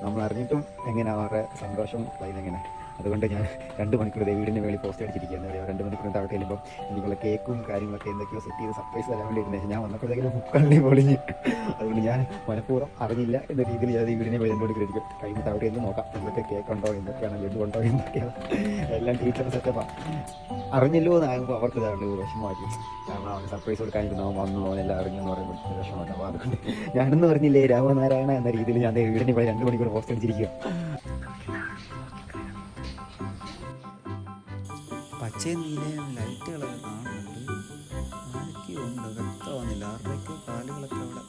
നമ്മൾ അറിഞ്ഞിട്ടും എങ്ങനെ അവരുടെ സന്തോഷം എങ്ങനെ. അതുകൊണ്ട് ഞാൻ 2 മണിക്കൂർ വീടിൻ്റെ മേളിൽ പോസ്റ്റ് അടിച്ചിരിക്കുകയാണ്. 2 മണിക്കൂർ താഴെ ചെല്ലുമ്പോൾ എനിക്കുള്ള കേക്കും കാര്യങ്ങളൊക്കെ എന്തൊക്കെയോ സെറ്റ് ചെയ്ത് സർപ്രൈസ് തരാൻ വേണ്ടി ഇരുന്നത്. ഞാൻ വന്നപ്പോഴത്തേക്കും കണ്ണി പൊളിഞ്ഞ്. അതുകൊണ്ട് ഞാൻ മനഃപൂർവ്വം അറിഞ്ഞില്ല എന്ന രീതിയിൽ ഞാൻ ഈ വീടിനെ മേളിൽ കൊണ്ടിരിക്കും. കഴിഞ്ഞ് താഴെ എന്ന് നോക്കാം എന്തൊക്കെ കേക്ക് ഉണ്ടോ, എന്തൊക്കെയാണ് ലഡു ഉണ്ടോ, എന്തൊക്കെയാണ് എല്ലാം ടീച്ചർ സെറ്റപ്പാണ്. അറിഞ്ഞല്ലോ എന്നാകുമ്പോൾ അവർക്ക് ഇതാണ് വിഷമമാക്കി. കാരണം അവന് സർപ്രൈസ് കൊടുക്കാനിരുന്നു, അവൻ വന്നു, അവനെല്ലാം അറിഞ്ഞെന്ന് പറയുമ്പോൾ വിഷമമാണ്. അപ്പോൾ അതുകൊണ്ട് ഞാനെന്ന് പറഞ്ഞില്ലേ രാമനാരായണ എന്ന രീതിയിൽ ഞാൻ വീടിനെ മേളിൽ 2 മണിക്കൂർ പോസ്റ്റ് അടിച്ചിരിക്കുക. പച്ചയും നീലയും ലൈറ്റുകളൊക്കെ കാണുന്നുണ്ട്. ആരൊക്കെയോ ഉണ്ട്, വ്യക്തമാകുന്നില്ല. ആരുടെയൊക്കെ കാലുകളൊക്കെ അവിടെ.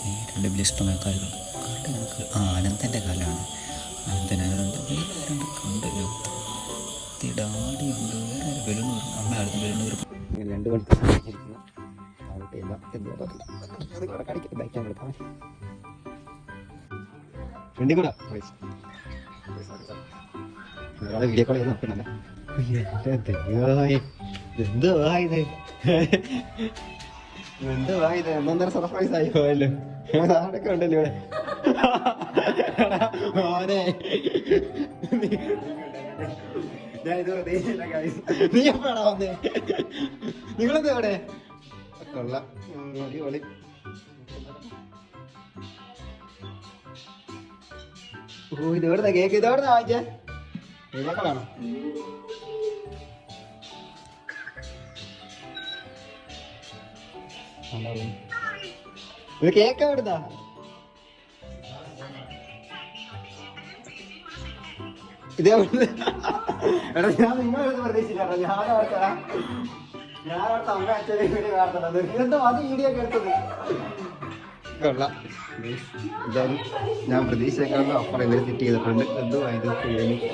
ഈ 2 വലിയ ഇഷ്ടമായ കാലുകൾ. അനന്തൻ്റെ കാലാണ്. അനന്തനുണ്ട്, വേറെ 2 കണ്ടല്ലോ. ഡാഡിയുണ്ട്, വേറെ ബലൂണൂർ. അമ്മ അടുത്ത് ബലൂണൂർ 2 മണിക്കൂർ ഇരിക്കുന്നു. അവിടെ എല്ലാം എന്തോ കാണിക്കാൻ ഫ്രണ്ടി കൂടെ വീഡിയോ കോൾ ചെയ്ത് നോക്കുന്നുണ്ട്. എന്തുവാ ഇത് എന്നൊന്നര സർപ്രൈസ് ആയി പോയല്ലോ. നാടൊക്കെ ഉണ്ടല്ലോ ഇവിടെ. ഞാൻ ഇത് പ്രതീക്ഷിച്ചില്ല. നീ എപ്പോഴാണ് വന്നേ? നിങ്ങളെന്താ ഇവിടെ? കൊള്ളാം, അടിപൊളി. ഓ, ഇത് എവിടുന്ന കേക്ക്? ഇത് എവിടുന്ന വാങ്ങിച്ചേ? കേക്കാണോ? ഇത് കേക്ക് എവിടുന്നാ? ഇത് എടാ, ഞാൻ നിങ്ങളെടുത്ത് പ്രതീക്ഷിച്ചില്ല. ഞാനടുത്ത അമ്മ അച്ഛനെ വീഡിയോ കാണുന്നുണ്ട്. ഇതെന്താ അത് വീഡിയോ ഒക്കെ എടുത്തത്? കൊള്ളാം. എന്തായാലും ഞാൻ പ്രതീക്ഷയെക്കാളും അപ്പുറം ഇവർ സെറ്റ് ചെയ്തിട്ടുണ്ട്. എന്തുവാ ഇത്? എനിക്ക്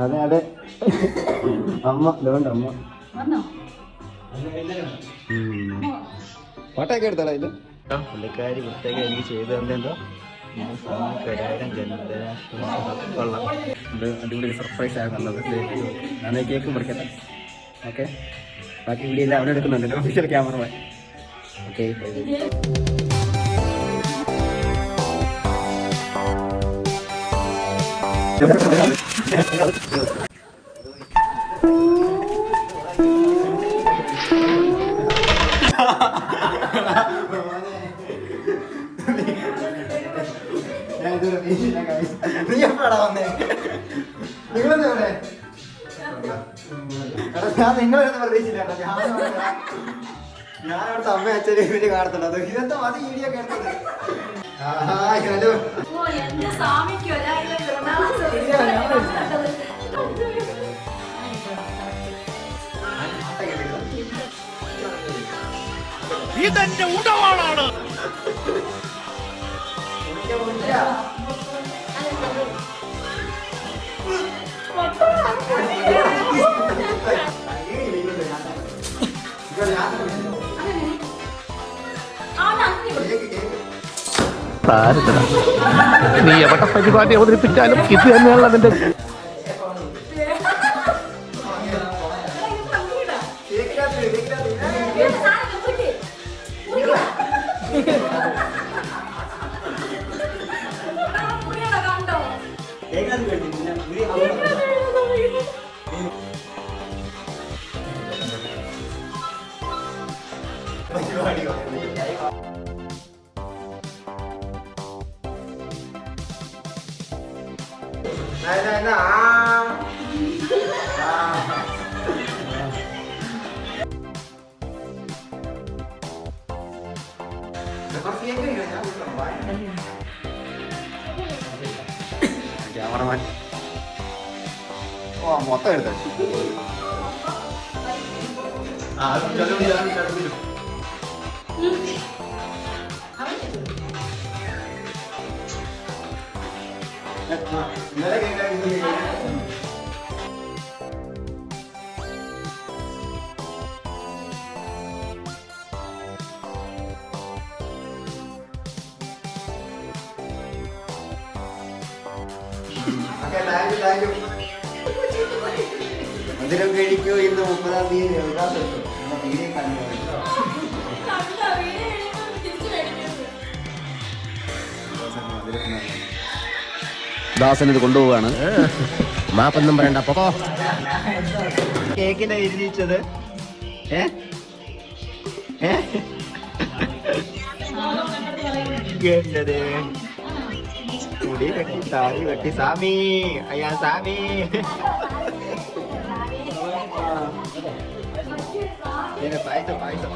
അതെ അതെ, അമ്മ അതുകൊണ്ട് അമ്മ ഫോട്ടോയൊക്കെ എടുത്താലോ ഇത്? പുള്ളിക്കാരി പ്രത്യേകം എനിക്ക് ചെയ്ത് തന്നെന്തോ കൊള്ളാം. അടിപൊളി സർപ്രൈസ് ആയിരുന്നു നല്ലത്. ഞാൻ കേക്ക് മുറിക്കട്ടെ. ഓക്കെ, ബാക്കി വീഡിയോ എല്ലാം അവിടെ എടുക്കുന്നുണ്ട്. Official camera. ഓക്കെ, നീ എപ്പോഴാ വന്നേ? നിങ്ങളെന്താ ഇവിടെ? എടാ, ഞാൻ നിങ്ങളെന്ന് പ്രതീക്ഷിച്ചില്ല. ഞാനവിടുത്തെ അമ്മ അച്ഛനെ വീഡിയോ കാണുന്നുണ്ട്. ഇതെന്താ അത് വീഡിയോ ഒക്കെ എടുത്തത്? ഹലോ, ഇതെന്റെ ഉടവാളാണ്. നീ എവിടെ പരിപാടി അവതരിപ്പിച്ചാലും ഇത് തന്നെയാണ് അതിന്റെ. ക്യാമറമാൻ മൊത്തം എടുത്ത മധുരം കഴിക്കൂ. ഇന്ന് 30-ാം തീയതി വീഡിയോ കാണുക. ദാസൻ ഇത് കൊണ്ടുപോവാണ്. മാപ്പൊന്നും പറയണ്ട. അപ്പൊ കേക്കിനെ എഴുതിച്ചത് മുടി വെട്ടി താടി വെട്ടി സാമി അയ്യാ സാമി. പായസം പായസം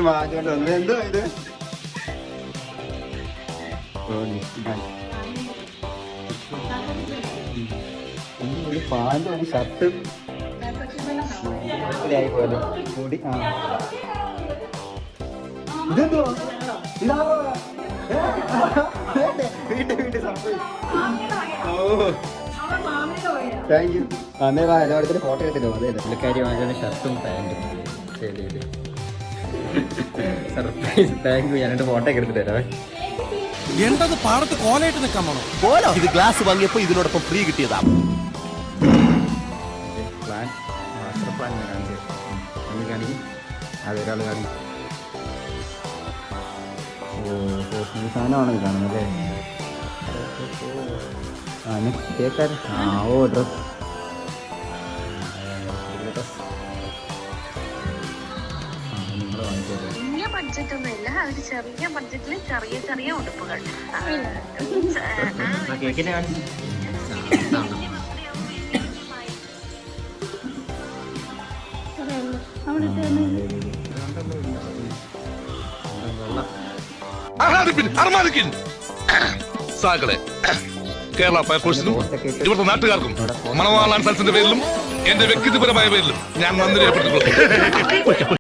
മാറ്റോണ്ട് വന്നത് എന്തോ ഇത്. ഒരു പാൻറ് ഒരു ഷർട്ട് ആയി പോലെ കൂടി. ആ ഇതെന്തോ വീട്ടിൽ സർപ്രൈസ്. Oh thank you. അന്നേ എല്ലായിടത്തും ഫോട്ടോ എടുത്തിട്ടോ. അതെ പുള്ളിക്കാരി വാങ്ങിച്ച ഷർട്ടും പാൻറ്റും ശരി സർപ്രൈസ്. Thank you. ഞാൻ 2 ഫോട്ടോ ഒക്കെ എടുത്തിട്ട് തരാം. എന്തത് പാടത്ത് കോലയിട്ട് നിൽക്കാൻ പോണോ? കോലോ? ഇത് ഗ്ലാസ് വാങ്ങിയപ്പോ ഇതിനോടൊപ്പം ഫ്രീ കിട്ടിയതാ. പ്ലാൻ മാസ്റ്റർ പ്ലാൻ കാണിച്ചു കാണിക്കും. അതൊരാൾ കാണിക്കും. ഓ ഈ സാധനമാണ് കാണുന്നത് അല്ലേ? ആ കേൾക്കാൻ. ആ ഓ ഡ്രസ് നിങ്ങൾ വാങ്ങിച്ചത് വലിയ ബഡ്ജറ്റ് ഒന്നുമില്ല. ഒരു ചെറിയ ബഡ്ജറ്റിൽ ചെറിയ ചെറിയ ഉടുപ്പുകൾ. കേക്കിനെ കാണിച്ചു. സാകളെ കേരള ഫയർഫോഴ്സിനും ഇവിടുത്തെ നാട്ടുകാർക്കും മണവാളാൻ സൽസിന്റെ പേരിലും എന്റെ വ്യക്തിപരമായ പേരിലും ഞാൻ നന്ദി രേഖപ്പെടുത്തുന്നു.